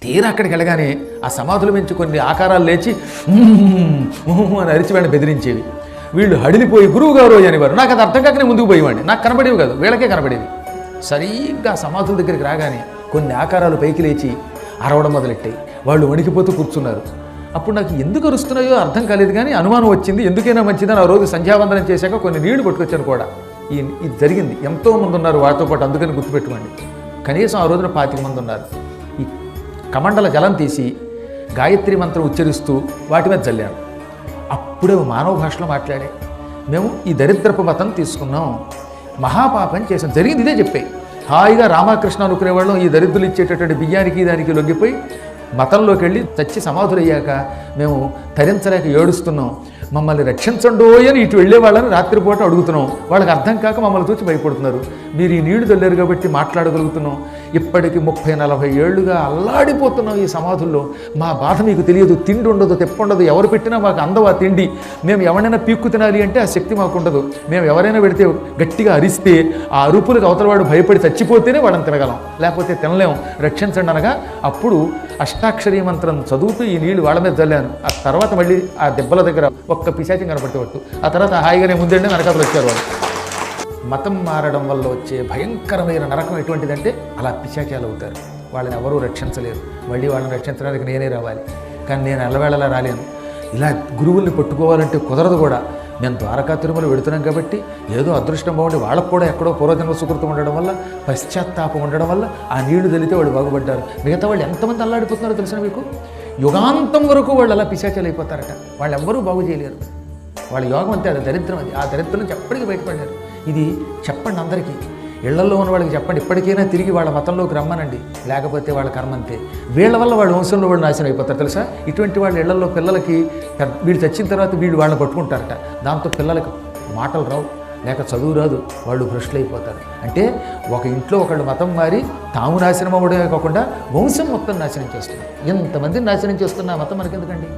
తీరా అక్కడికి వెళ్ళగానే ఆ సమాధుల నుంచి కొన్ని ఆకారాలు లేచి అని అరిచి వాడిని బెదిరించేవి. వీళ్ళు హడిలిపోయి గురువుగారు అనేవారు. నాకు అది అర్థం కాకనే ముందుకు పోయేవాడిని. నాకు కనబడేవి కాదు, వీళ్ళకే కనబడేవి. సరిగ్గా సమాధుల దగ్గరికి రాగానే కొన్ని ఆకారాలు పైకి లేచి అరవడం మొదలెట్టాయి. వాళ్ళు వణికిపోతూ కూర్చున్నారు. అప్పుడు నాకు ఎందుకు అరుస్తున్నాయో అర్థం కాలేదు, కానీ అనుమానం వచ్చింది. ఎందుకైనా మంచిదని ఆ రోజు సంధ్యావందనం చేశాక కొన్ని నీళ్లు పట్టుకొచ్చాను కూడా. ఇది జరిగింది. ఎంతోమంది ఉన్నారు వాటితో పాటు, అందుకని గుర్తుపెట్టుకోండి. కనీసం ఆ రోజున 25 మంది ఉన్నారు. ఈ కమండల జలం తీసి గాయత్రి మంత్రం ఉచ్చరిస్తూ వాటి మీద చల్లాను. అప్పుడే మానవ భాషలో మాట్లాడే, మేము ఈ దరిద్రపు మతం తీసుకున్నాం, మహాపాపం చేసాం, జరిగింది ఇదే చెప్పాయి. హాయిగా రామకృష్ణ అనుకునేవాళ్ళం ఈ దరిద్రులు ఇచ్చేటటువంటి బియ్యానికి దానికి లొంగిపోయి మతంలోకి వెళ్ళి చచ్చి సమాధులయ్యాక మేము తరించలేక ఏడుస్తున్నాం, మమ్మల్ని రక్షించండో అని ఇటు వెళ్ళే వాళ్ళని రాత్రిపూట అడుగుతున్నాం. వాళ్ళకి అర్థం కాక మమ్మల్ని చూసి భయపడుతున్నారు. మీరు ఈ నీళ్లు చల్లారు కాబట్టి మాట్లాడగలుగుతున్నాం. ఇప్పటికి 30-40 ఏళ్లుగా అల్లాడిపోతున్నాం ఈ సమాధుల్లో. మా బాధ మీకు తెలియదు. తిండి ఉండదు, తెప్పుండదు, ఎవరు పెట్టినా మాకు అందవా తిండి. మేము ఎవరైనా పీక్కు తినాలి అంటే ఆ శక్తి మాకు ఉండదు. మేము ఎవరైనా పెడితే గట్టిగా అరిస్తే ఆ అరుపులకు అవతలవాడు భయపడి చచ్చిపోతేనే వాళ్ళని తినగలం, లేకపోతే తినలేం, రక్షించండి అనగా అప్పుడు అష్టాక్షరీ మంత్రం చదువుతూ ఈ నీళ్లు వాళ్ళ మీద చల్లాను. ఆ తర్వాత మళ్ళీ ఆ దెబ్బల దగ్గర ఒక్క పిశాచం కనపడితే ఆ తర్వాత హాయిగానే ముందండి వెనకాతలు వచ్చారు వాళ్ళు. మతం మారడం వల్ల వచ్చే భయంకరమైన నరకం ఎటువంటిదంటే అలా పిశాచాలు అవుతారు. వాళ్ళని ఎవరూ రక్షించలేరు. మళ్ళీ వాళ్ళని రక్షించడానికి నేనే రావాలి. కానీ నేను అల్లవేళలా రాలేను. ఇలా గురువుల్ని పట్టుకోవాలంటే కుదరదు కూడా. నేను ద్వారకా తిరుమల వెడుతున్నాం కాబట్టి ఏదో అదృష్టం బాగుండి వాళ్ళకు కూడా ఎక్కడో పూర్వజన్మ సుకృతం ఉండడం వల్ల, పశ్చాత్తాపం ఉండడం వల్ల ఆ నీళ్లు తెలితే వాళ్ళు బాగుపడ్డారు. మిగతా వాళ్ళు ఎంతమంది అల్లాడిపోతున్నారో తెలిసిన మీకు? యుగాంతం వరకు వాళ్ళు అలా పిశాచాలు అయిపోతారట. వాళ్ళు ఎవ్వరూ బాగు చేయలేరు. వాళ్ళ యోగం అంతే, అది దరిద్రం. అది ఆ దరిద్రం నుంచి ఎప్పటికీ బయటపడ్డారు. ఇది చెప్పండి అందరికీ, ఇళ్లలో ఉన్న వాళ్ళకి చెప్పండి. ఇప్పటికైనా తిరిగి వాళ్ళ మతంలోకి రమ్మనండి, లేకపోతే వాళ్ళ కర్మ అంతే. వీళ్ళ వల్ల వాళ్ళ వంశంలో వాళ్ళు నాశనం అయిపోతారు తెలుసా. ఇటువంటి వాళ్ళ ఇళ్లలో పిల్లలకి వీళ్ళు చచ్చిన తర్వాత వీళ్ళు వాళ్ళని పట్టుకుంటారట. దాంతో పిల్లలకు మాటలు రావు, లేక చదువు రాదు, వాళ్ళు భ్రష్టులు అయిపోతారు. అంటే ఒక ఇంట్లో ఒకళ్ళు మతం మారి తాము నాశనం అవ్వడమే కాకుండా వంశం మొత్తం నాశనం చేస్తున్నారు. ఎంతమందిని నాశనం చేస్తున్న మతం మనకెందుకండి?